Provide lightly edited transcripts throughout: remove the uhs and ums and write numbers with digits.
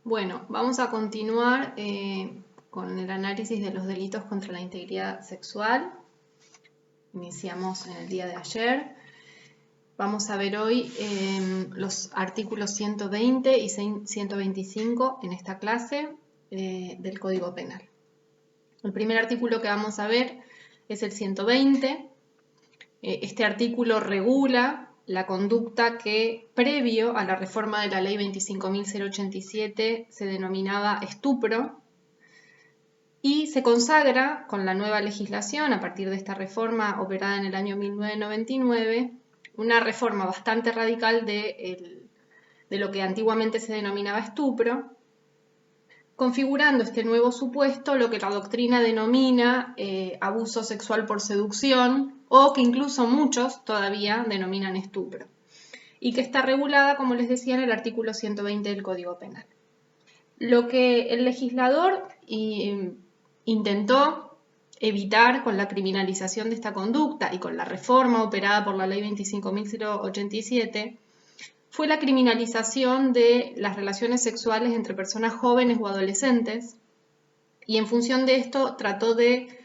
Bueno, vamos a continuar con el análisis de los delitos contra la integridad sexual. Iniciamos en el día de ayer. Vamos a ver hoy los artículos 120 y 125 en esta clase del Código Penal. El primer artículo que vamos a ver es el 120. Este artículo regula la conducta que, previo a la reforma de la Ley 25.087, se denominaba estupro y se consagra con la nueva legislación, a partir de esta reforma operada en el año 1999, una reforma bastante radical de lo que antiguamente se denominaba estupro, configurando este nuevo supuesto lo que la doctrina denomina abuso sexual por seducción, o que incluso muchos todavía denominan estupro, y que está regulada, como les decía, en el artículo 120 del Código Penal. Lo que el legislador intentó evitar con la criminalización de esta conducta y con la reforma operada por la Ley 25.087 fue la criminalización de las relaciones sexuales entre personas jóvenes o adolescentes, y en función de esto trató de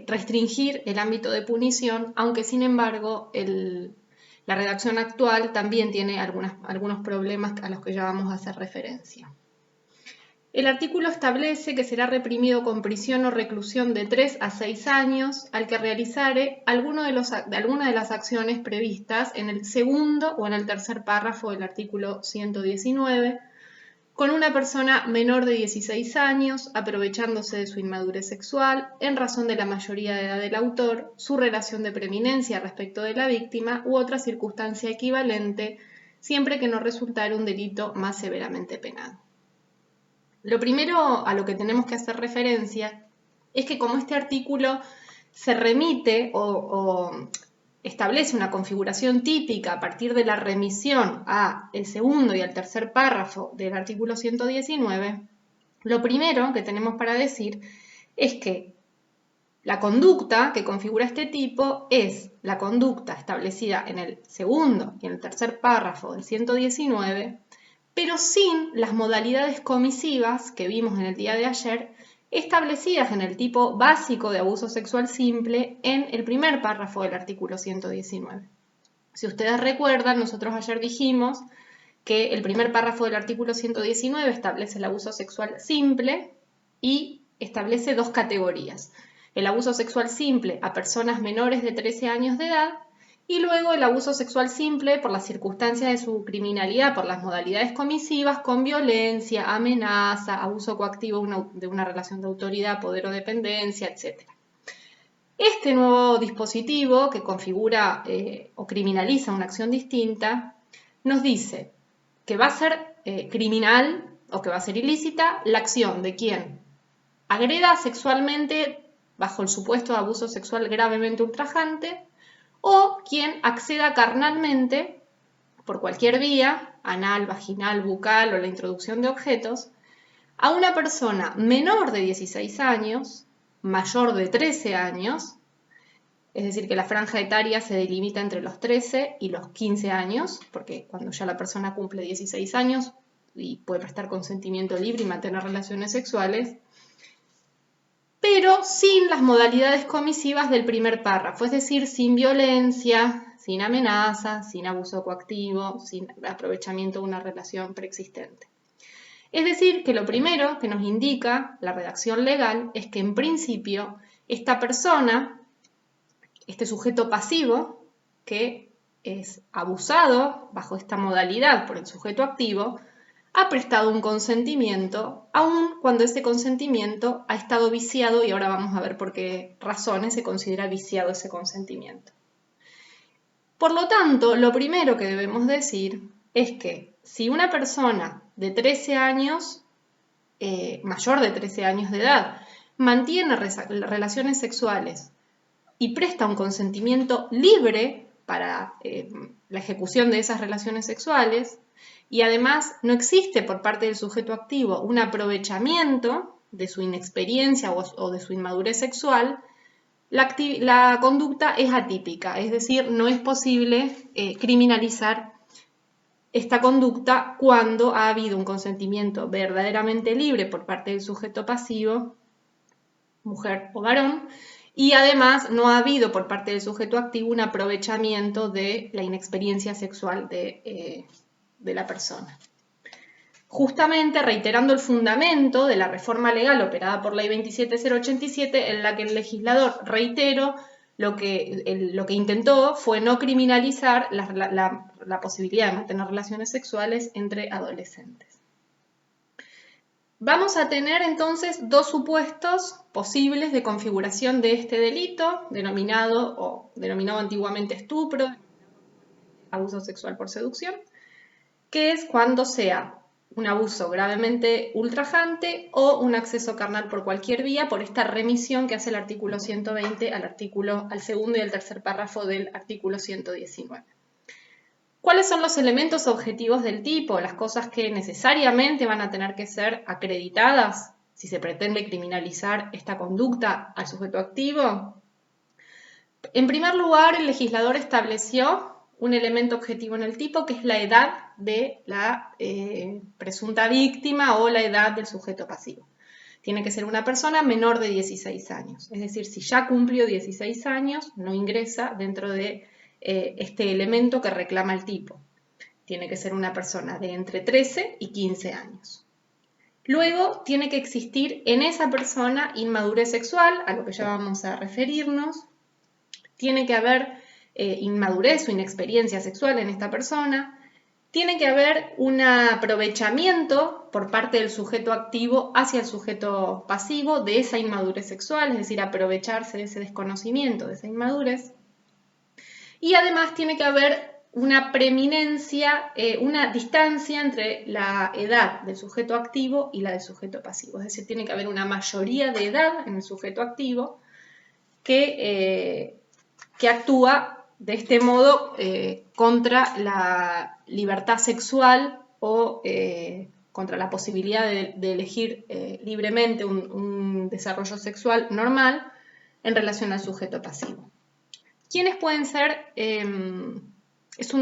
restringir el ámbito de punición, aunque sin embargo la redacción actual también tiene algunos problemas a los que ya vamos a hacer referencia. El artículo establece que será reprimido con prisión o reclusión de 3 a 6 años al que realizare alguna de las acciones previstas en el segundo o en el tercer párrafo del artículo 119, con una persona menor de 16 años, aprovechándose de su inmadurez sexual, en razón de la mayoría de edad del autor, su relación de preeminencia respecto de la víctima u otra circunstancia equivalente, siempre que no resultara un delito más severamente penado. Lo primero a lo que tenemos que hacer referencia es que, como este artículo se remite o establece una configuración típica a partir de la remisión al segundo y al tercer párrafo del artículo 119, lo primero que tenemos para decir es que la conducta que configura este tipo es la conducta establecida en el segundo y en el tercer párrafo del 119, pero sin las modalidades comisivas que vimos en el día de ayer, establecidas en el tipo básico de abuso sexual simple en el primer párrafo del artículo 119. Si ustedes recuerdan, nosotros ayer dijimos que el primer párrafo del artículo 119 establece el abuso sexual simple y establece dos categorías: el abuso sexual simple a personas menores de 13 años de edad, y luego el abuso sexual simple por las circunstancias de su criminalidad, por las modalidades comisivas, con violencia, amenaza, abuso coactivo de una relación de autoridad, poder o dependencia, etc. Este nuevo dispositivo que configura o criminaliza una acción distinta nos dice que va a ser criminal o que va a ser ilícita la acción de quien agreda sexualmente bajo el supuesto de abuso sexual gravemente ultrajante, o quien acceda carnalmente, por cualquier vía, anal, vaginal, bucal o la introducción de objetos, a una persona menor de 16 años, mayor de 13 años, es decir, que la franja etaria se delimita entre los 13 y los 15 años, porque cuando ya la persona cumple 16 años y puede prestar consentimiento libre y mantener relaciones sexuales, pero sin las modalidades comisivas del primer párrafo, es decir, sin violencia, sin amenaza, sin abuso coactivo, sin aprovechamiento de una relación preexistente. Es decir, que lo primero que nos indica la redacción legal es que en principio esta persona, este sujeto pasivo, que es abusado bajo esta modalidad por el sujeto activo, ha prestado un consentimiento, aun cuando ese consentimiento ha estado viciado, y ahora vamos a ver por qué razones se considera viciado ese consentimiento. Por lo tanto, lo primero que debemos decir es que si una persona de 13 años, mayor de 13 años de edad, mantiene relaciones sexuales y presta un consentimiento libre para la ejecución de esas relaciones sexuales, y además no existe por parte del sujeto activo un aprovechamiento de su inexperiencia o de su inmadurez sexual, la conducta es atípica, es decir, no es posible criminalizar esta conducta cuando ha habido un consentimiento verdaderamente libre por parte del sujeto pasivo, mujer o varón, y además no ha habido por parte del sujeto activo un aprovechamiento de la inexperiencia sexual de la persona. Justamente reiterando el fundamento de la reforma legal operada por Ley 27087, en la que el legislador, reitero, lo que intentó fue no criminalizar la posibilidad de mantener relaciones sexuales entre adolescentes. Vamos a tener entonces dos supuestos posibles de configuración de este delito, denominado antiguamente estupro, abuso sexual por seducción, que es cuando sea un abuso gravemente ultrajante o un acceso carnal por cualquier vía, por esta remisión que hace el artículo 120 al segundo y al tercer párrafo del artículo 119. ¿Cuáles son los elementos objetivos del tipo? Las cosas que necesariamente van a tener que ser acreditadas si se pretende criminalizar esta conducta al sujeto activo. En primer lugar, el legislador estableció un elemento objetivo en el tipo, que es la edad de la presunta víctima o la edad del sujeto pasivo. Tiene que ser una persona menor de 16 años. Es decir, si ya cumplió 16 años, no ingresa dentro de este elemento que reclama el tipo. Tiene que ser una persona de entre 13 y 15 años. Luego, tiene que existir en esa persona inmadurez sexual, a lo que ya vamos a referirnos. Tiene que haber inmadurez o inexperiencia sexual en esta persona. Tiene que haber un aprovechamiento por parte del sujeto activo hacia el sujeto pasivo de esa inmadurez sexual, es decir, aprovecharse de ese desconocimiento, de esa inmadurez. Y además tiene que haber una preeminencia, una distancia entre la edad del sujeto activo y la del sujeto pasivo. Es decir, tiene que haber una mayoría de edad en el sujeto activo que actúa de este modo contra la libertad sexual o contra la posibilidad de elegir libremente un desarrollo sexual normal en relación al sujeto pasivo. ¿Quiénes pueden ser? Es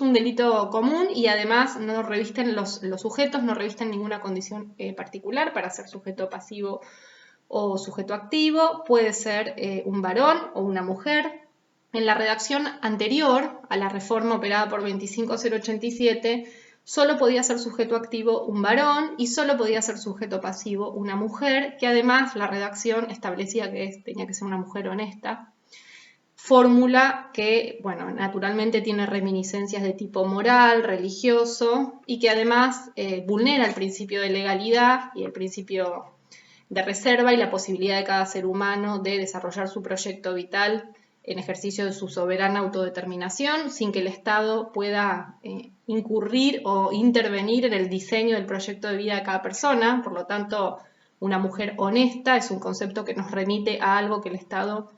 un delito común y además no revisten los sujetos, no revisten ninguna condición particular para ser sujeto pasivo o sujeto activo. Puede ser un varón o una mujer. En la redacción anterior a la reforma operada por 25087, solo podía ser sujeto activo un varón y solo podía ser sujeto pasivo una mujer, que además la redacción establecía que tenía que ser una mujer honesta. Fórmula que, bueno, naturalmente tiene reminiscencias de tipo moral, religioso y que además vulnera el principio de legalidad y el principio de reserva y la posibilidad de cada ser humano de desarrollar su proyecto vital en ejercicio de su soberana autodeterminación, sin que el Estado pueda incurrir o intervenir en el diseño del proyecto de vida de cada persona. Por lo tanto, una mujer honesta es un concepto que nos remite a algo que el Estado,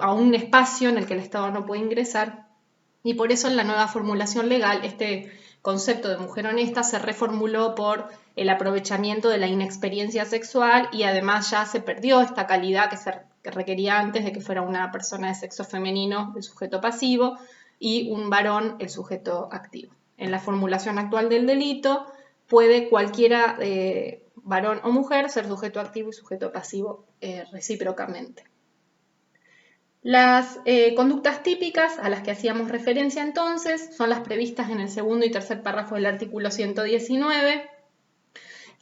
a un espacio en el que el Estado no puede ingresar, y por eso en la nueva formulación legal este concepto de mujer honesta se reformuló por el aprovechamiento de la inexperiencia sexual y además ya se perdió esta calidad que requería antes de que fuera una persona de sexo femenino el sujeto pasivo y un varón el sujeto activo. En la formulación actual del delito puede cualquiera, varón o mujer, ser sujeto activo y sujeto pasivo recíprocamente. Las conductas típicas a las que hacíamos referencia entonces son las previstas en el segundo y tercer párrafo del artículo 119.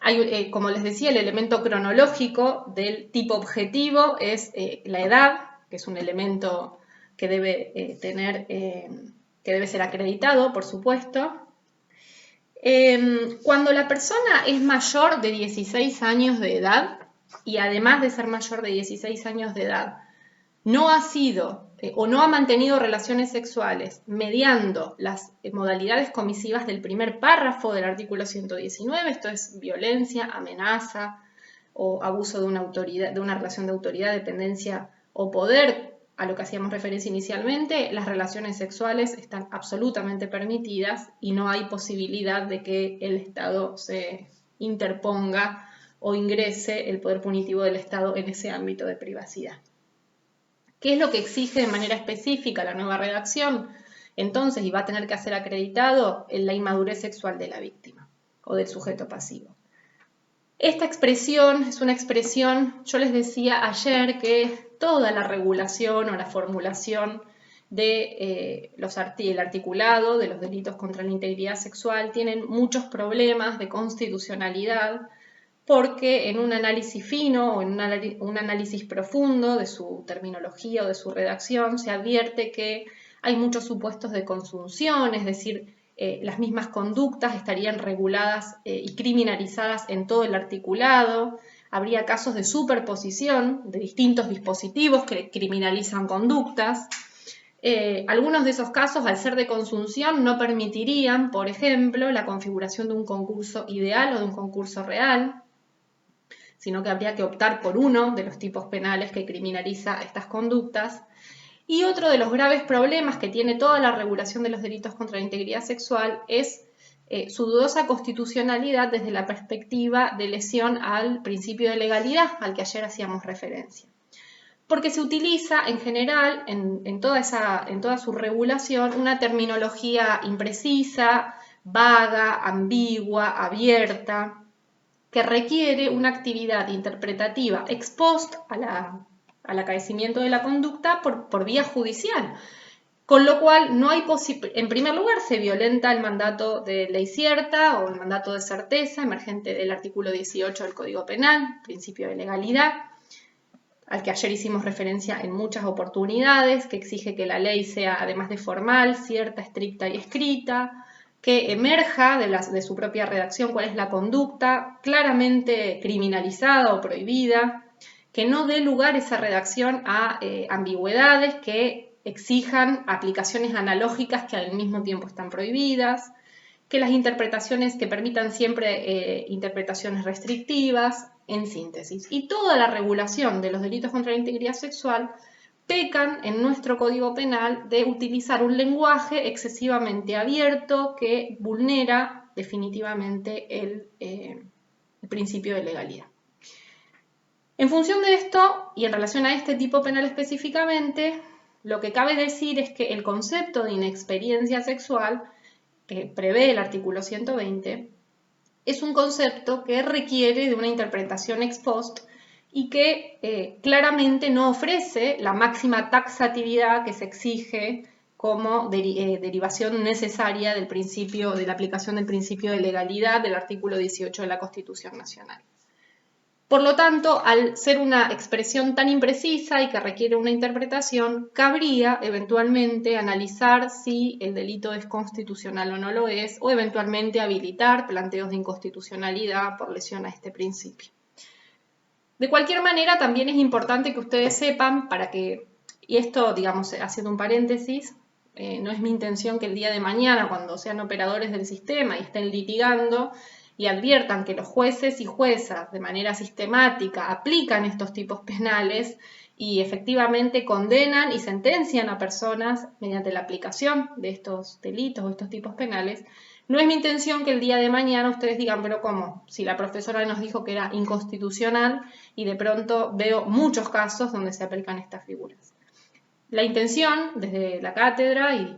Hay, como les decía, el elemento cronológico del tipo objetivo es la edad, que es un elemento que debe que debe ser acreditado, por supuesto. Cuando la persona es mayor de 16 años de edad, y además de ser mayor de 16 años de edad, no ha sido o no ha mantenido relaciones sexuales mediando las modalidades comisivas del primer párrafo del artículo 119, esto es violencia, amenaza o abuso de una autoridad, de una relación de autoridad, dependencia o poder, a lo que hacíamos referencia inicialmente, las relaciones sexuales están absolutamente permitidas y no hay posibilidad de que el Estado se interponga o ingrese el poder punitivo del Estado en ese ámbito de privacidad. ¿Qué es lo que exige de manera específica la nueva redacción? entonces y va a tener que ser acreditado en la inmadurez sexual de la víctima o del sujeto pasivo. Esta expresión es una expresión, yo les decía ayer que toda la regulación o la formulación de el articulado de los delitos contra la integridad sexual tienen muchos problemas de constitucionalidad porque en un análisis fino o en un análisis profundo de su terminología o de su redacción se advierte que hay muchos supuestos de consunción, es decir, las mismas conductas estarían reguladas y criminalizadas en todo el articulado. Habría casos de superposición de distintos dispositivos que criminalizan conductas. Algunos de esos casos, al ser de consunción, no permitirían, por ejemplo, la configuración de un concurso ideal o de un concurso real, sino que habría que optar por uno de los tipos penales que criminaliza estas conductas. Y otro de los graves problemas que tiene toda la regulación de los delitos contra la integridad sexual es su dudosa constitucionalidad desde la perspectiva de lesión al principio de legalidad, al que ayer hacíamos referencia. Porque se utiliza en general, en toda su regulación, una terminología imprecisa, vaga, ambigua, abierta, que requiere una actividad interpretativa ex post al acaecimiento de la conducta por vía judicial. Con lo cual, no hay en primer lugar, se violenta el mandato de ley cierta o el mandato de certeza emergente del artículo 18 del Código Penal, principio de legalidad, al que ayer hicimos referencia en muchas oportunidades, que exige que la ley sea, además de formal, cierta, estricta y escrita, que emerja de su propia redacción cuál es la conducta claramente criminalizada o prohibida, que no dé lugar esa redacción a ambigüedades que exijan aplicaciones analógicas que al mismo tiempo están prohibidas, que las interpretaciones que permitan siempre interpretaciones restrictivas, en síntesis. Y toda la regulación de los delitos contra la integridad sexual pecan en nuestro Código Penal de utilizar un lenguaje excesivamente abierto que vulnera definitivamente el principio de legalidad. En función de esto, y en relación a este tipo penal específicamente, lo que cabe decir es que el concepto de inexperiencia sexual que prevé el artículo 120 es un concepto que requiere de una interpretación ex post y que claramente no ofrece la máxima taxatividad que se exige como derivación necesaria del principio, de la aplicación del principio de legalidad del artículo 18 de la Constitución Nacional. Por lo tanto, al ser una expresión tan imprecisa y que requiere una interpretación, cabría eventualmente analizar si el delito es constitucional o no lo es, o eventualmente habilitar planteos de inconstitucionalidad por lesión a este principio. De cualquier manera, también es importante que ustedes sepan, y esto, digamos, haciendo un paréntesis, no es mi intención que el día de mañana, cuando sean operadores del sistema y estén litigando, y adviertan que los jueces y juezas de manera sistemática aplican estos tipos penales y efectivamente condenan y sentencian a personas mediante la aplicación de estos delitos o estos tipos penales, no es mi intención que el día de mañana ustedes digan, pero ¿cómo? Si la profesora nos dijo que era inconstitucional y de pronto veo muchos casos donde se aplican estas figuras. La intención desde la cátedra y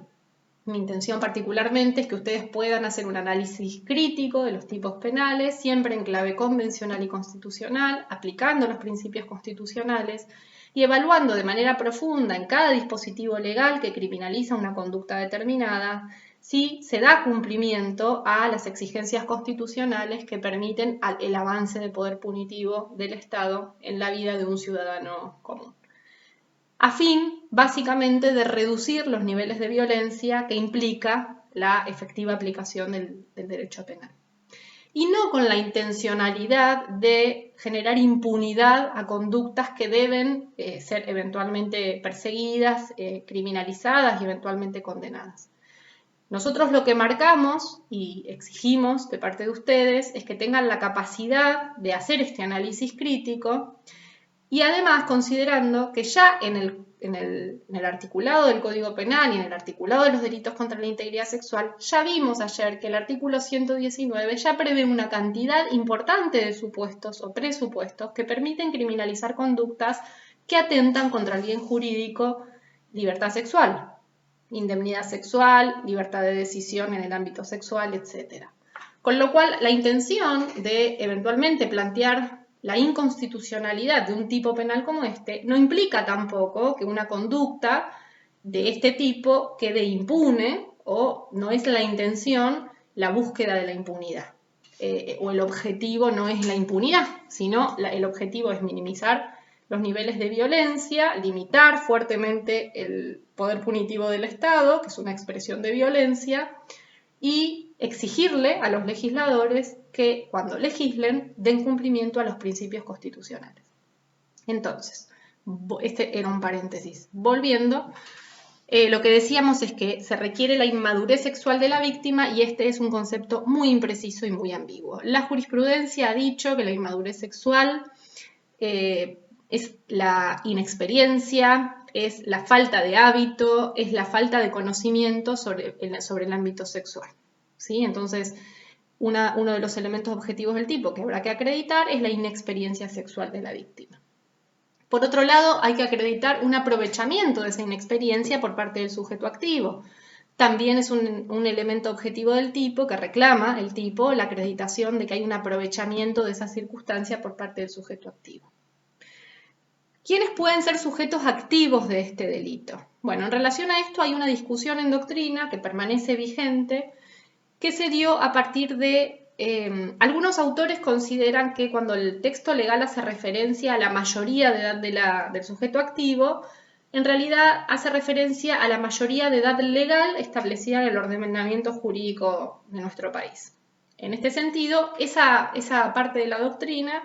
mi intención particularmente es que ustedes puedan hacer un análisis crítico de los tipos penales, siempre en clave convencional y constitucional, aplicando los principios constitucionales y evaluando de manera profunda en cada dispositivo legal que criminaliza una conducta determinada si se da cumplimiento a las exigencias constitucionales que permiten el avance del poder punitivo del Estado en la vida de un ciudadano común, a fin, básicamente, de reducir los niveles de violencia que implica la efectiva aplicación del derecho penal. Y no con la intencionalidad de generar impunidad a conductas que deben ser eventualmente perseguidas, criminalizadas y eventualmente condenadas. Nosotros lo que marcamos y exigimos de parte de ustedes es que tengan la capacidad de hacer este análisis crítico. Y además, considerando que ya en el articulado del Código Penal y en el articulado de los delitos contra la integridad sexual, ya vimos ayer que el artículo 119 ya prevé una cantidad importante de supuestos o presupuestos que permiten criminalizar conductas que atentan contra el bien jurídico, libertad sexual. indemnidad sexual, libertad de decisión en el ámbito sexual, etc. Con lo cual, la intención de eventualmente plantear la inconstitucionalidad de un tipo penal como este no implica tampoco que una conducta de este tipo quede impune, o no es la intención la búsqueda de la impunidad. O el objetivo no es la impunidad, sino el objetivo es minimizar los niveles de violencia, limitar fuertemente el poder punitivo del Estado, que es una expresión de violencia, y exigirle a los legisladores que cuando legislen den cumplimiento a los principios constitucionales. Entonces, este era un paréntesis. Volviendo, lo que decíamos es que se requiere la inmadurez sexual de la víctima y este es un concepto muy impreciso y muy ambiguo. La jurisprudencia ha dicho que la inmadurez sexual es la inexperiencia, es la falta de hábito, es la falta de conocimiento sobre el ámbito sexual, ¿sí? Entonces, uno de los elementos objetivos del tipo que habrá que acreditar es la inexperiencia sexual de la víctima. Por otro lado, hay que acreditar un aprovechamiento de esa inexperiencia por parte del sujeto activo. También es un elemento objetivo del tipo que reclama el tipo la acreditación de que hay un aprovechamiento de esa circunstancia por parte del sujeto activo. ¿Quiénes pueden ser sujetos activos de este delito? Bueno, en relación a esto hay una discusión en doctrina que permanece vigente, que se dio a partir de algunos autores consideran que cuando el texto legal hace referencia a la mayoría de edad del sujeto activo, en realidad hace referencia a la mayoría de edad legal establecida en el ordenamiento jurídico de nuestro país. En este sentido, esa parte de la doctrina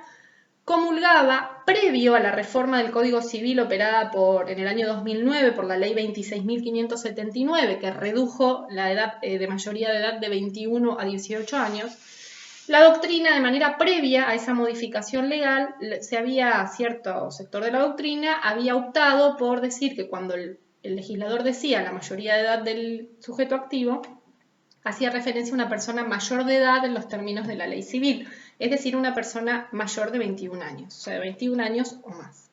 comulgaba previo a la reforma del Código Civil operada en el año 2009 por la Ley 26.579, que redujo la edad de mayoría de edad de 21 a 18 años. La doctrina, de manera previa a esa modificación legal, cierto sector de la doctrina había optado por decir que cuando el legislador decía la mayoría de edad del sujeto activo, hacía referencia a una persona mayor de edad en los términos de la ley civil, es decir, una persona mayor de 21 años, o sea, de 21 años o más.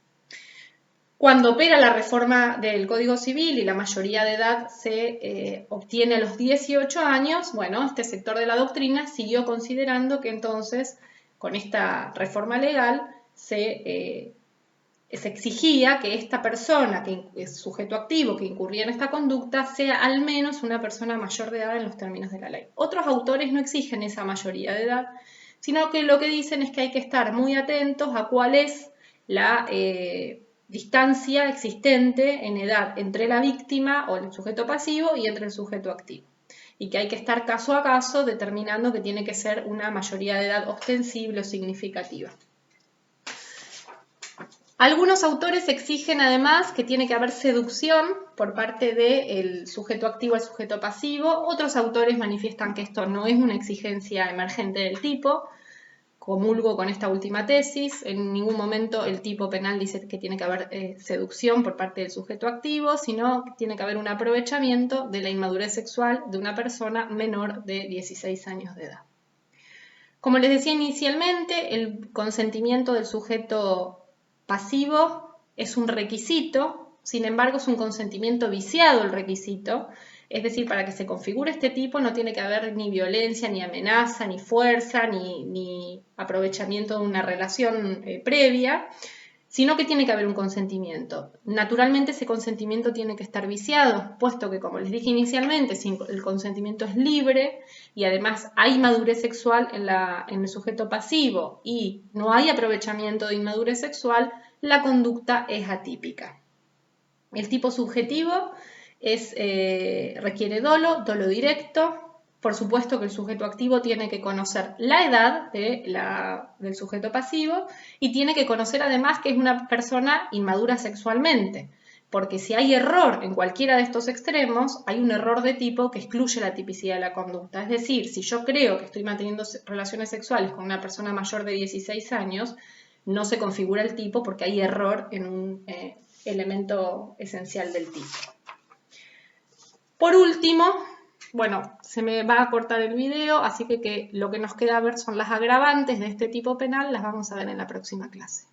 Cuando opera la reforma del Código Civil y la mayoría de edad se obtiene a los 18 años, bueno, este sector de la doctrina siguió considerando que entonces, con esta reforma legal, se exigía que esta persona, que es sujeto activo, que incurría en esta conducta, sea al menos una persona mayor de edad en los términos de la ley. Otros autores no exigen esa mayoría de edad, sino que lo que dicen es que hay que estar muy atentos a cuál es la distancia existente en edad entre la víctima o el sujeto pasivo y entre el sujeto activo. Y que hay que estar caso a caso determinando que tiene que ser una mayoría de edad ostensible o significativa. Algunos autores exigen además que tiene que haber seducción por parte del sujeto activo al sujeto pasivo. Otros autores manifiestan que esto no es una exigencia emergente del tipo. Comulgo con esta última tesis. En ningún momento el tipo penal dice que tiene que haber seducción por parte del sujeto activo, sino que tiene que haber un aprovechamiento de la inmadurez sexual de una persona menor de 16 años de edad. Como les decía inicialmente, el consentimiento del sujeto pasivo es un requisito, sin embargo es un consentimiento viciado el requisito, es decir, para que se configure este tipo no tiene que haber ni violencia, ni amenaza, ni fuerza, ni aprovechamiento de una relación previa, sino que tiene que haber un consentimiento. Naturalmente ese consentimiento tiene que estar viciado, puesto que, como les dije inicialmente, si el consentimiento es libre y además hay madurez sexual en el sujeto pasivo y no hay aprovechamiento de inmadurez sexual, la conducta es atípica. El tipo subjetivo requiere dolo directo. Por supuesto que el sujeto activo tiene que conocer la edad del sujeto pasivo y tiene que conocer además que es una persona inmadura sexualmente, porque si hay error en cualquiera de estos extremos, hay un error de tipo que excluye la tipicidad de la conducta. Es decir, si yo creo que estoy manteniendo relaciones sexuales con una persona mayor de 16 años, no se configura el tipo porque hay error en un elemento esencial del tipo. Por último, bueno, se me va a cortar el video, así que lo que nos queda ver son las agravantes de este tipo penal, las vamos a ver en la próxima clase.